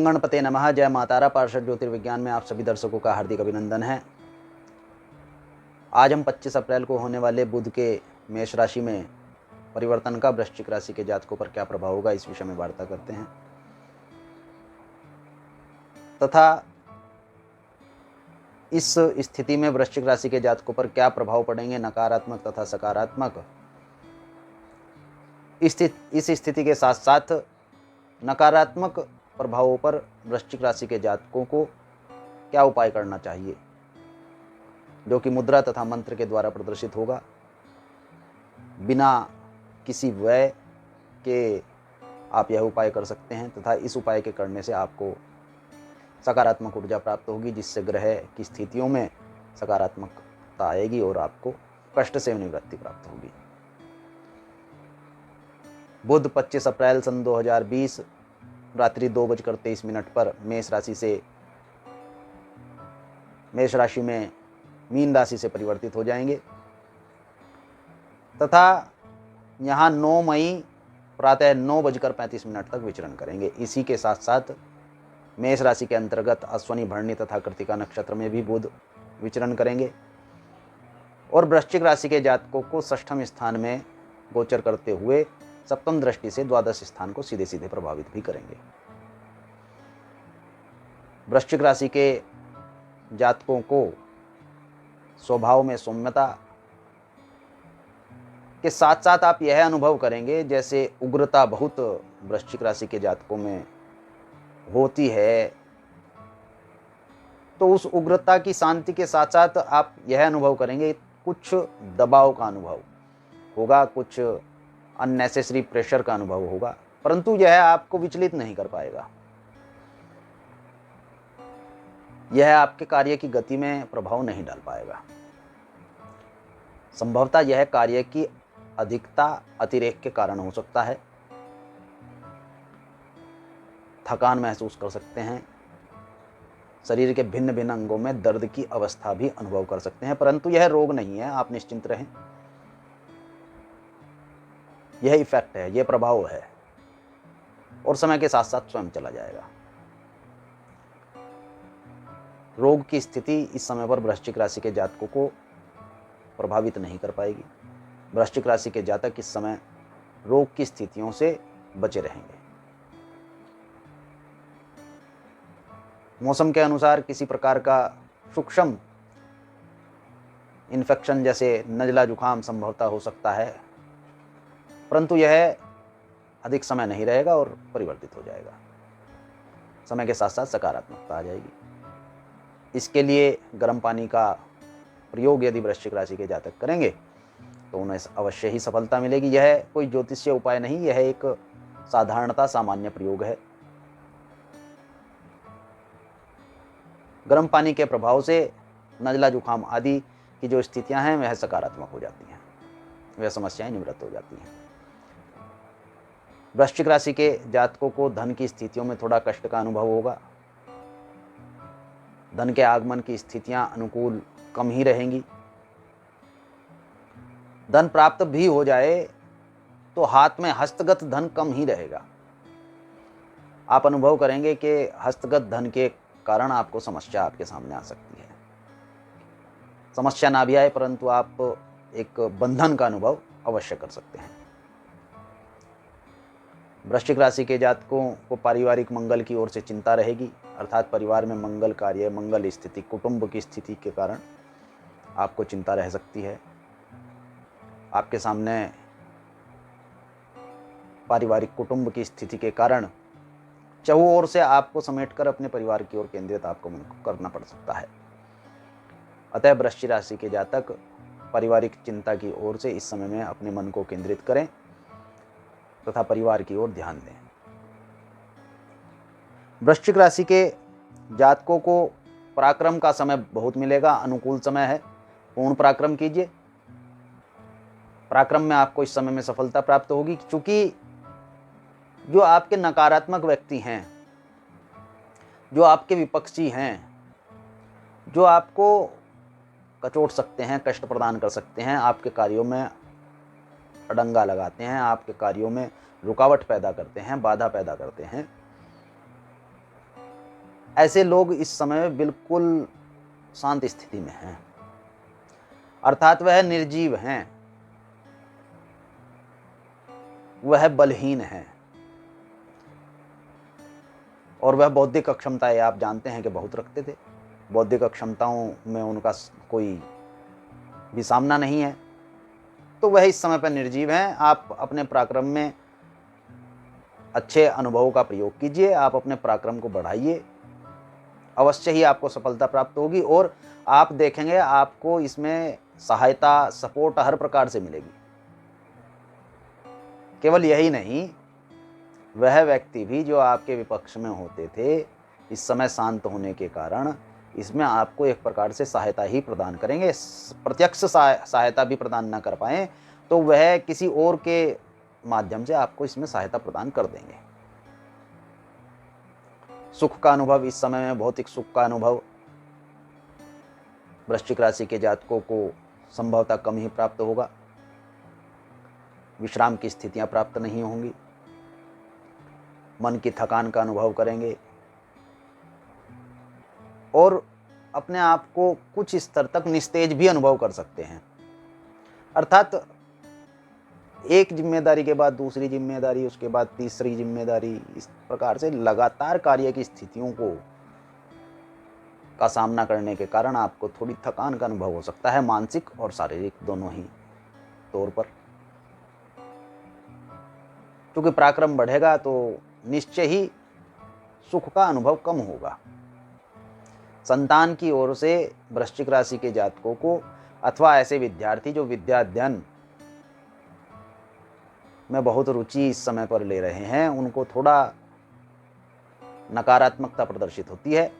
ओम गणपते नमः। जय मातारा। पार्षद ज्योतिर्विज्ञान में आप सभी दर्शकों का हार्दिक अभिनंदन है। आज हम 25 अप्रैल को होने वाले बुध के मेष राशि में परिवर्तन का वृश्चिक राशि के जातकों पर क्या प्रभाव होगा, इस विषय में वार्ता करते हैं तथा इस स्थिति में वृश्चिक राशि के जातकों पर क्या प्रभाव पड़ेंगे, नकारात्मक तथा सकारात्मक। इस स्थिति के साथ साथ नकारात्मक प्रभावों पर वृश्चिक राशि के जातकों को क्या उपाय करना चाहिए, जो कि मुद्रा तथा मंत्र के द्वारा प्रदर्शित होगा। बिना किसी व्यय के आप यह उपाय कर सकते हैं तथा इस उपाय के करने से आपको सकारात्मक ऊर्जा प्राप्त होगी, जिससे ग्रह की स्थितियों में सकारात्मकता आएगी और आपको कष्ट से निवृत्ति प्राप्त होगी। बुध 25 अप्रैल सन 2020 रात्रि 2:23 पर मेष राशि में मीन राशि से परिवर्तित हो जाएंगे तथा यहाँ 9 मई प्रातः 9:35 तक विचरण करेंगे। इसी के साथ साथ मेष राशि के अंतर्गत अश्वनी, भरणी तथा कृतिका नक्षत्र में भी बुध विचरण करेंगे और वृश्चिक राशि के जातकों को षष्ठम स्थान में गोचर करते हुए सप्तम दृष्टि से द्वादश स्थान को सीधे सीधे प्रभावित भी करेंगे। वृश्चिक राशि के जातकों को स्वभाव में सौम्यता के साथ साथ आप यह अनुभव करेंगे जैसे उग्रता बहुत वृश्चिक राशि के जातकों में होती है, तो उस उग्रता की शांति के साथ साथ आप यह अनुभव करेंगे कुछ दबाव का अनुभव होगा, कुछ अननेसेसरी प्रेशर का अनुभव होगा, परंतु यह आपको विचलित नहीं कर पाएगा। यह आपके कार्य की गति में प्रभाव नहीं डाल पाएगा। संभवतः यह कार्य की अधिकता, अतिरेक के कारण हो सकता है। थकान महसूस कर सकते हैं, शरीर के भिन्न भिन्न अंगों में दर्द की अवस्था भी अनुभव कर सकते हैं, परंतु यह रोग नहीं है, आप निश्चिंत रहें। यह इफेक्ट है, यह प्रभाव है और समय के साथ साथ स्वयं चला जाएगा। रोग की स्थिति इस समय पर वृश्चिक राशि के जातकों को प्रभावित नहीं कर पाएगी। वृश्चिक राशि के जातक इस समय रोग की स्थितियों से बचे रहेंगे। मौसम के अनुसार किसी प्रकार का सूक्ष्म इन्फेक्शन जैसे नज़ला जुकाम संभवतः हो सकता है, परंतु यह अधिक समय नहीं रहेगा और परिवर्तित हो जाएगा। समय के साथ साथ सकारात्मकता आ जाएगी। इसके लिए गर्म पानी का प्रयोग यदि वृश्चिक राशि के जातक करेंगे तो उन्हें अवश्य ही सफलता मिलेगी। यह कोई ज्योतिषीय उपाय नहीं, यह एक साधारणता सामान्य प्रयोग है। गर्म पानी के प्रभाव से नज़ला जुकाम आदि की जो स्थितियां हैं वह सकारात्मक हो जाती हैं, वह समस्याएं निवृत्त हो जाती हैं। वृश्चिक राशि के जातकों को धन की स्थितियों में थोड़ा कष्ट का अनुभव होगा। धन के आगमन की स्थितियां अनुकूल कम ही रहेंगी। धन प्राप्त भी हो जाए तो हाथ में हस्तगत धन कम ही रहेगा। आप अनुभव करेंगे कि हस्तगत धन के कारण आपको समस्या आपके सामने आ सकती है। समस्या ना भी आए परंतु आप एक बंधन का अनुभव अवश्य कर सकते हैं। वृश्चिक राशि के जातकों को पारिवारिक मंगल की ओर से चिंता रहेगी, अर्थात परिवार में मंगल कार्य, मंगल स्थिति, कुटुंब की स्थिति के कारण आपको चिंता रह सकती है। आपके सामने पारिवारिक कुटुंब की स्थिति के कारण चहुं ओर से आपको समेटकर अपने परिवार की ओर केंद्रित आपको करना पड़ सकता है। अतः वृश्चिक राशि के जातक पारिवारिक चिंता की ओर से इस समय में अपने मन को केंद्रित करें तथा परिवार की ओर ध्यान दें। वृश्चिक राशि के जातकों को पराक्रम का समय बहुत मिलेगा, अनुकूल समय है। पूर्ण पराक्रम कीजिए। पराक्रम में आपको इस समय में सफलता प्राप्त होगी, क्योंकि जो आपके नकारात्मक व्यक्ति हैं, जो आपके विपक्षी हैं, जो आपको कचोट सकते हैं, कष्ट प्रदान कर सकते हैं, आपके कार्यों में अड़ंगा लगाते हैं, आपके कार्यों में रुकावट पैदा करते हैं, बाधा पैदा करते हैं, ऐसे लोग इस समय बिल्कुल शांत स्थिति में हैं, अर्थात वह निर्जीव हैं, वह बलहीन है और वह बौद्धिक अक्षमताएं आप जानते हैं कि बहुत रखते थे। बौद्धिक अक्षमताओं में उनका कोई भी सामना नहीं है, तो वह इस समय पर निर्जीव हैं। आप अपने पराक्रम में अच्छे अनुभवों का प्रयोग कीजिए, आप अपने पराक्रम को बढ़ाइए, अवश्य ही आपको सफलता प्राप्त होगी और आप देखेंगे आपको इसमें सहायता, सपोर्ट हर प्रकार से मिलेगी। केवल यही नहीं, वह व्यक्ति भी जो आपके विपक्ष में होते थे, इस समय शांत होने के कारण इसमें आपको एक प्रकार से सहायता ही प्रदान करेंगे। प्रत्यक्ष सहायता भी प्रदान न कर पाएँ तो वह किसी और के माध्यम से आपको इसमें सहायता प्रदान कर देंगे। सुख का अनुभव इस समय में, भौतिक सुख का अनुभव वृश्चिक राशि के जातकों को संभवतः कम ही प्राप्त होगा। विश्राम की स्थितियां प्राप्त नहीं होंगी, मन की थकान का अनुभव करेंगे और अपने आप को कुछ स्तर तक निस्तेज भी अनुभव कर सकते हैं। अर्थात एक जिम्मेदारी के बाद दूसरी जिम्मेदारी, उसके बाद तीसरी जिम्मेदारी, इस प्रकार से लगातार कार्य की स्थितियों का सामना करने के कारण आपको थोड़ी थकान का अनुभव हो सकता है, मानसिक और शारीरिक दोनों ही तौर पर। क्योंकि पराक्रम बढ़ेगा तो निश्चय ही सुख का अनुभव कम होगा। संतान की ओर से वृश्चिक राशि के जातकों को अथवा ऐसे विद्यार्थी जो विद्या अध्ययन में बहुत रुचि इस समय पर ले रहे हैं, उनको थोड़ा नकारात्मकता प्रदर्शित होती है।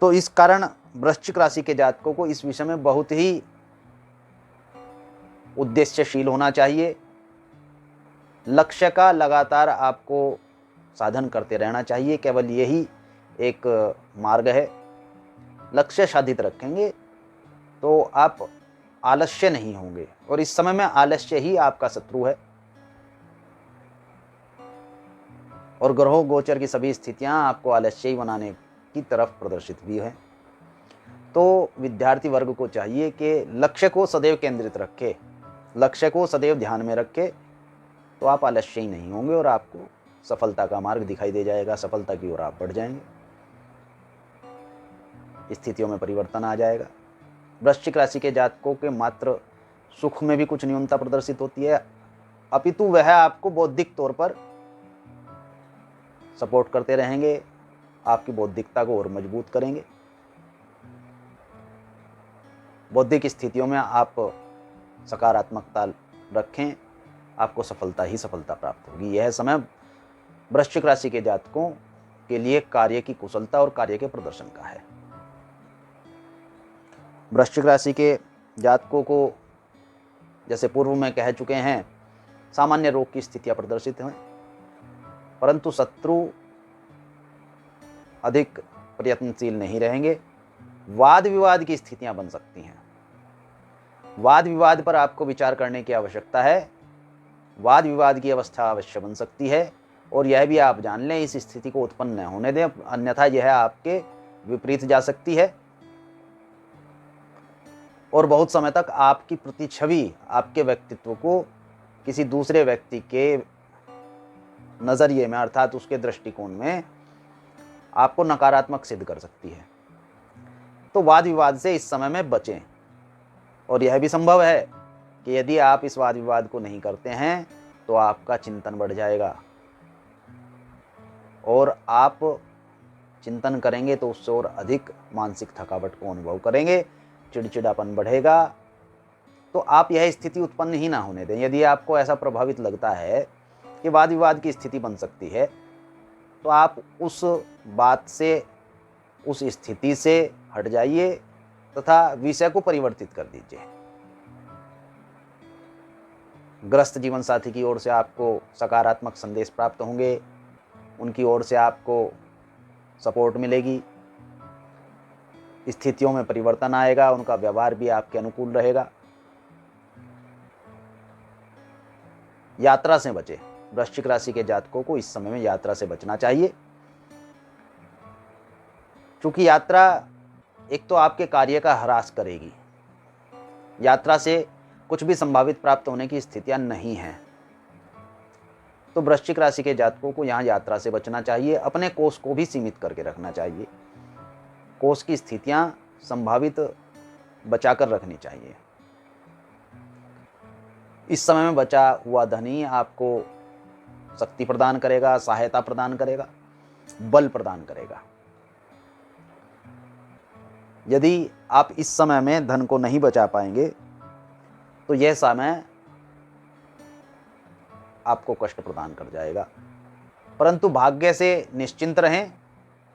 तो इस कारण वृश्चिक राशि के जातकों को इस विषय में बहुत ही उद्देश्यशील होना चाहिए। लक्ष्य का लगातार आपको साधन करते रहना चाहिए, केवल यही एक मार्ग है। लक्ष्य साधित रखेंगे तो आप आलस्य नहीं होंगे और इस समय में आलस्य ही आपका शत्रु है और ग्रहों गोचर की सभी स्थितियां आपको आलस्य ही बनाने की तरफ प्रदर्शित भी है। तो विद्यार्थी वर्ग को चाहिए कि लक्ष्य को सदैव केंद्रित रखे, लक्ष्य को सदैव ध्यान में रखे, तो आप आलस्य ही नहीं होंगे और आपको सफलता का मार्ग दिखाई दे जाएगा, सफलता की ओर आप बढ़ जाएंगे, स्थितियों में परिवर्तन आ जाएगा। वृश्चिक राशि के जातकों के मात्र सुख में भी कुछ न्यूनता प्रदर्शित होती है, अपितु वह आपको बौद्धिक तौर पर सपोर्ट करते रहेंगे, आपकी बौद्धिकता को और मजबूत करेंगे। बौद्धिक स्थितियों में आप सकारात्मकता रखें, आपको सफलता ही सफलता प्राप्त होगी। यह समय वृश्चिक राशि के जातकों के लिए कार्य की कुशलता और कार्य के प्रदर्शन का है। वृश्चिक राशि के जातकों को जैसे पूर्व में कह चुके हैं, सामान्य रोग की स्थितियां प्रदर्शित हैं, परंतु शत्रु अधिक प्रयत्नशील नहीं रहेंगे। वाद विवाद की स्थितियां बन सकती हैं। वाद विवाद पर आपको विचार करने की आवश्यकता है। वाद विवाद की अवस्था अवश्य बन सकती है और यह भी आप जान लें, इस स्थिति को उत्पन्न न होने दें, अन्यथा यह आपके विपरीत जा सकती है और बहुत समय तक आपकी प्रतिछवि, आपके व्यक्तित्व को किसी दूसरे व्यक्ति के नजरिए में अर्थात उसके दृष्टिकोण में आपको नकारात्मक सिद्ध कर सकती है। तो वाद विवाद से इस समय में बचें और यह भी संभव है कि यदि आप इस वाद विवाद को नहीं करते हैं तो आपका चिंतन बढ़ जाएगा और आप चिंतन करेंगे तो उससे और अधिक मानसिक थकावट को अनुभव करेंगे, चिड़चिड़ापन बढ़ेगा। तो आप यह स्थिति उत्पन्न ही ना होने दें। यदि आपको ऐसा प्रभावित लगता है कि वाद विवाद की स्थिति बन सकती है तो आप उस बात से, उस स्थिति से हट जाइए तथा विषय को परिवर्तित कर दीजिए। ग्रस्त जीवन साथी की ओर से आपको सकारात्मक संदेश प्राप्त होंगे, उनकी ओर से आपको सपोर्ट मिलेगी, स्थितियों में परिवर्तन आएगा, उनका व्यवहार भी आपके अनुकूल रहेगा। यात्रा से बचें। वृश्चिक राशि के जातकों को इस समय में यात्रा से बचना चाहिए, क्योंकि यात्रा एक तो आपके कार्य का ह्रास करेगी। यात्रा से कुछ भी संभावित प्राप्त होने की स्थितियां नहीं हैं। तो वृश्चिक राशि के जातकों को यहाँ यात्रा से बचना चाहिए। अपने कोष को भी सीमित करके रखना चाहिए। कोष की स्थितियां संभावित बचाकर रखनी चाहिए। इस समय में बचा हुआ धन ही आपको शक्ति प्रदान करेगा, सहायता प्रदान करेगा, बल प्रदान करेगा। यदि आप इस समय में धन को नहीं बचा पाएंगे तो यह समय आपको कष्ट प्रदान कर जाएगा। परंतु भाग्य से निश्चिंत रहें,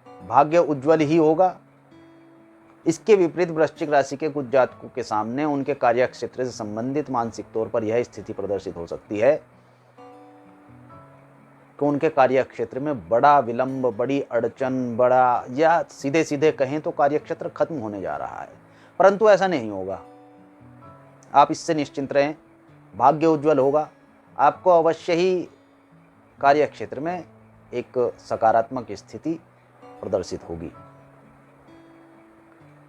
भाग्य उज्जवल ही होगा। इसके विपरीत वृश्चिक राशि के कुछ जातकों के सामने उनके कार्य क्षेत्र से संबंधित मानसिक तौर पर यह स्थिति प्रदर्शित हो सकती है कि उनके कार्य क्षेत्र में बड़ा विलंब, बड़ी अड़चन, बड़ा, या सीधे सीधे कहें तो कार्य क्षेत्र खत्म होने जा रहा है। परंतु ऐसा नहीं होगा। आप इससे निश्चिंत रहें, भाग्य उज्जवल होगा। आपको अवश्य ही कार्य क्षेत्र में एक सकारात्मक स्थिति प्रदर्शित होगी।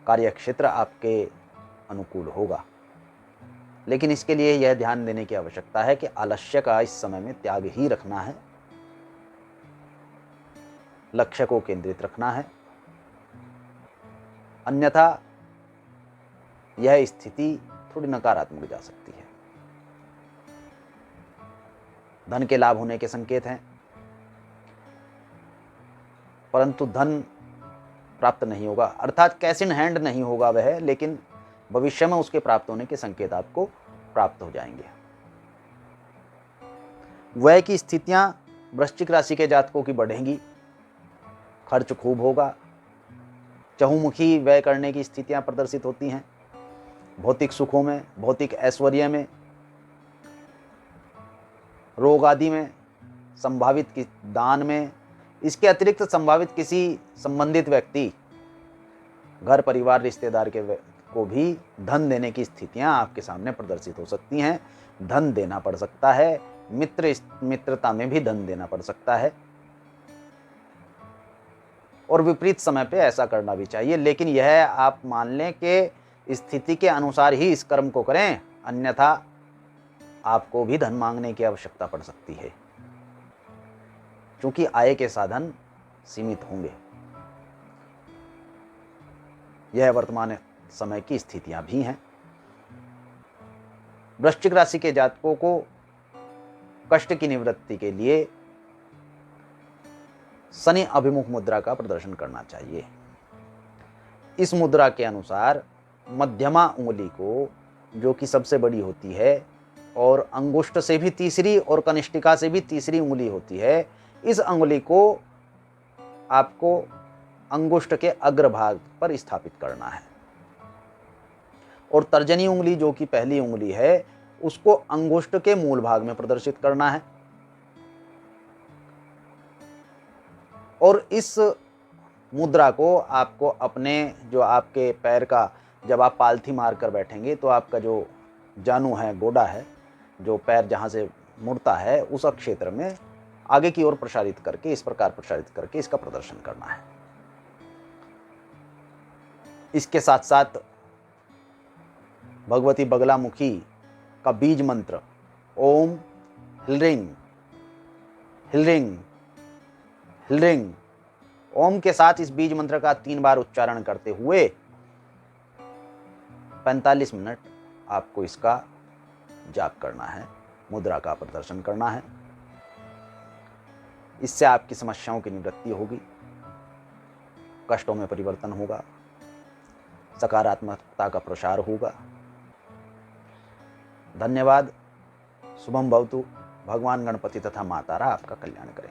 कार्य क्षेत्र आपके अनुकूल होगा। लेकिन इसके लिए यह ध्यान देने की आवश्यकता है कि आलस्य का इस समय में त्याग ही रखना है, लक्ष्य को केंद्रित रखना है। अन्यथा यह स्थिति थोड़ी नकारात्मक जा सकती है। धन के लाभ होने के संकेत हैं, परंतु धन प्राप्त नहीं होगा, अर्थात कैश इन हैंड नहीं होगा वह, लेकिन भविष्य में उसके प्राप्त होने के संकेत आपको प्राप्त हो जाएंगे। व्यय की स्थितियां वृश्चिक राशि के जातकों की बढ़ेंगी, खर्च खूब होगा, चहुमुखी व्यय करने की स्थितियां प्रदर्शित होती हैं। भौतिक सुखों में, भौतिक ऐश्वर्य में, रोग आदि में, संभावित दान में, इसके अतिरिक्त संभावित किसी संबंधित व्यक्ति, घर परिवार, रिश्तेदार को भी धन देने की स्थितियां आपके सामने प्रदर्शित हो सकती हैं। धन देना पड़ सकता है, मित्रता में भी धन देना पड़ सकता है। और विपरीत समय पे ऐसा करना भी चाहिए, लेकिन यह आप मान लें कि स्थिति के अनुसार ही इस कर्म को करें, अन्यथा आपको भी धन मांगने की आवश्यकता पड़ सकती है, क्योंकि आय के साधन सीमित होंगे। यह वर्तमान समय की स्थितियां भी हैं। वृश्चिक राशि के जातकों को कष्ट की निवृत्ति के लिए शनि अभिमुख मुद्रा का प्रदर्शन करना चाहिए। इस मुद्रा के अनुसार मध्यमा उंगली को, जो कि सबसे बड़ी होती है, और अंगुष्ठ से भी तीसरी और कनिष्ठिका से भी तीसरी उंगली होती है, इस उंगली को आपको अंगुष्ठ के अग्रभाग पर स्थापित करना है। और तर्जनी उंगली, जो कि पहली उंगली है, उसको अंगुष्ठ के मूल भाग में प्रदर्शित करना है। और इस मुद्रा को आपको अपने, जो आपके पैर का, जब आप पालथी मार कर बैठेंगे तो आपका जो जानू है, गोडा है, जो पैर जहाँ से मुड़ता है, उस क्षेत्र में आगे की ओर प्रसारित करके, इस प्रकार प्रसारित करके इसका प्रदर्शन करना है। इसके साथ साथ भगवती बगलामुखी का बीज मंत्र ओम ह्रीं ह्रीं ह्रीं, ओम के साथ इस बीज मंत्र का 3 बार उच्चारण करते हुए 45 मिनट आपको इसका जाप करना है, मुद्रा का प्रदर्शन करना है। इससे आपकी समस्याओं की निवृत्ति होगी, कष्टों में परिवर्तन होगा, सकारात्मकता का प्रसार होगा। धन्यवाद। शुभम भवतु। भगवान गणपति तथा मातारा आपका कल्याण करें।